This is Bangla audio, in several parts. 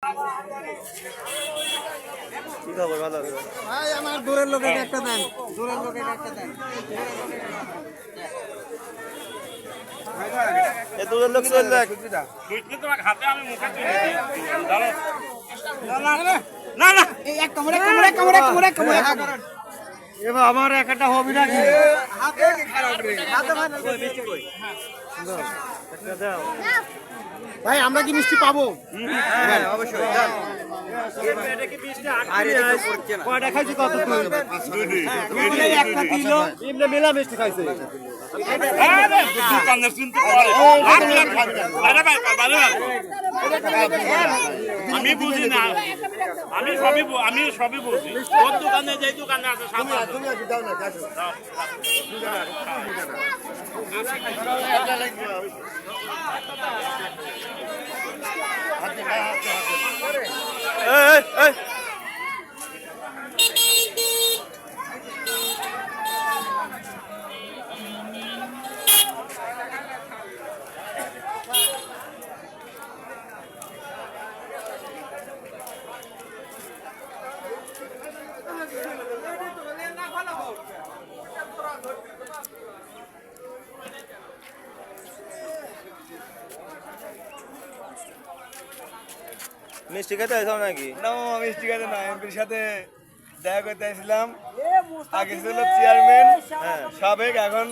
কি খবর? ভালো আছে ভাই, আমার দূরের লোকের একটা দেন, দূরের লোকের একটা দেন। এ দূরের লোক চল দেখ। এবার আমার একটা হবি নাকি? ভাই, আমরা কি মিষ্টি পাবো? হ্যাঁ অবশ্যই। কয়টা খাইছি কত? একটা দিল, এমনি মেলা মিষ্টি খাইছে। আমি বুঝি না, আমি সবই বুঝি। ওর দোকানে যে দোকানে আছে সামনে এই মিষ্টি খেতে আসো নাকি? না মামা, মিষ্টি খাইতে না, এমপির সাথে দেখা করতে আসছিলাম। আগে ছিল চেয়ারম্যান, সাবেক, এখন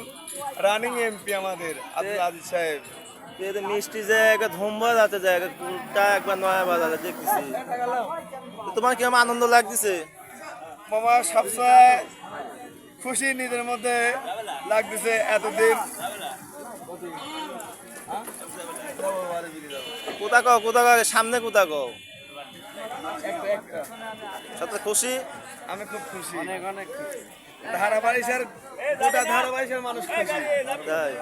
রানিং এমপি আমাদের আব্দুল আজিজ সাহেব। এদের মিষ্টি যে একটা ধুমবা যাতে জায়গা কুলটা একবার নয়া বাজারে দেখতেছি। তো তোমার কিরকম আনন্দ লাগতেছে? মামা সবসময় খুশি নিজের মধ্যে লাগতেছে এতদিন। কোথা কও সামনে কোথা কও? সবচেয়ে খুশি? আমি খুব খুশি, অনেক অনেক খুশি। ধারাবাহিকের গোটা ধারাবাহিকের মানুষ খুশি। তাই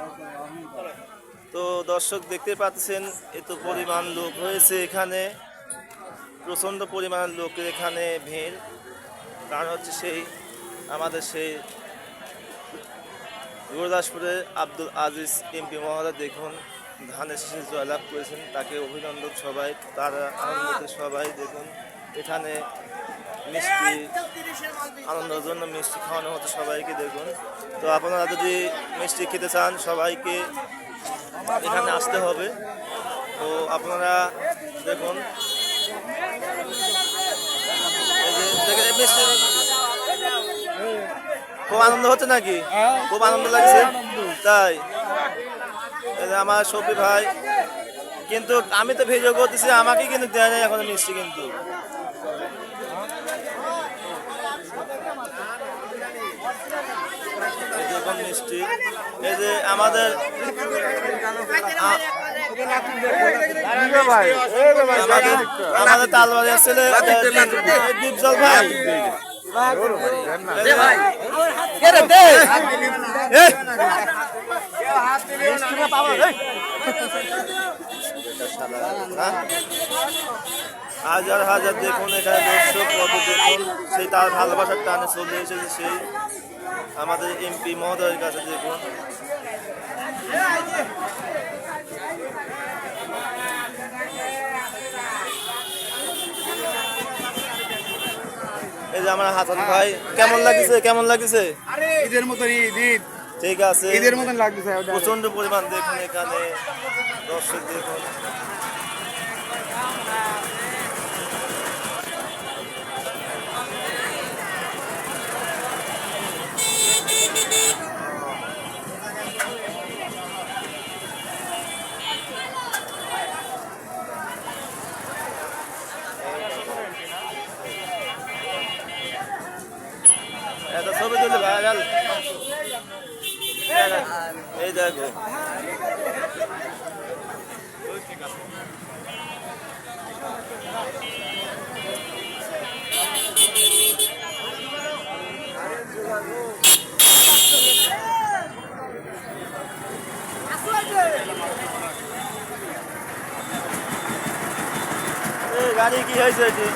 তো দর্শক দেখতে পাচ্ছেন এত পরিমাণ লোক হয়েছে এখানে, প্রচণ্ড পরিমাণ লোকের এখানে ভিড়। কারণ হচ্ছে আমাদের সেই গুরুদাসপুরের আব্দুল আজিজ এমপি মহোদয় দেখুন ধানের শেষে জয়লাভ করেছেন, তাকে অভিনন্দন সবাই, তারা আনন্দিত সবাই। দেখুন এখানে মিষ্টি আনন্দের জন্য মিষ্টি খাওয়ানো হতো সবাইকে। দেখুন তো আপনারা যদি মিষ্টি খেতে চান সবাইকে এখানে আসতে হবে। তো আপনারা দেখুন মিষ্টি খুব আনন্দ হচ্ছে নাকি? খুব আনন্দ লাগছে তাই? আমার সফি ভাই কিন্তু আমি তো ভিডিও করতেছি, আমাকে কিন্তু দেয় নাই এখন মিষ্টি। কিন্তু দেখুন মিষ্টি এই যে আমাদের তালবাড়ি ছেলে দীপজল ভাই, হাজার হাজার দেখুন এখানে দর্শক কত দেখুন, সেই তার ভালোবাসার টানে চলে এসেছে সেই আমাদের এমপি মহোদয়ের কাছে। দেখুন এই যে আমার হাসান ভাই, কেমন লাগছে? ঈদের মতন ঈদ ঠিক আছে, ঈদের মতন লাগতেছে। প্রচন্ড পরিমাণ দেখুন এখানে দর্শক দেখুন। এটা ছবি তুলে ভাইরাল, এই দেখো গাড়ি কি হয়েছে এটি?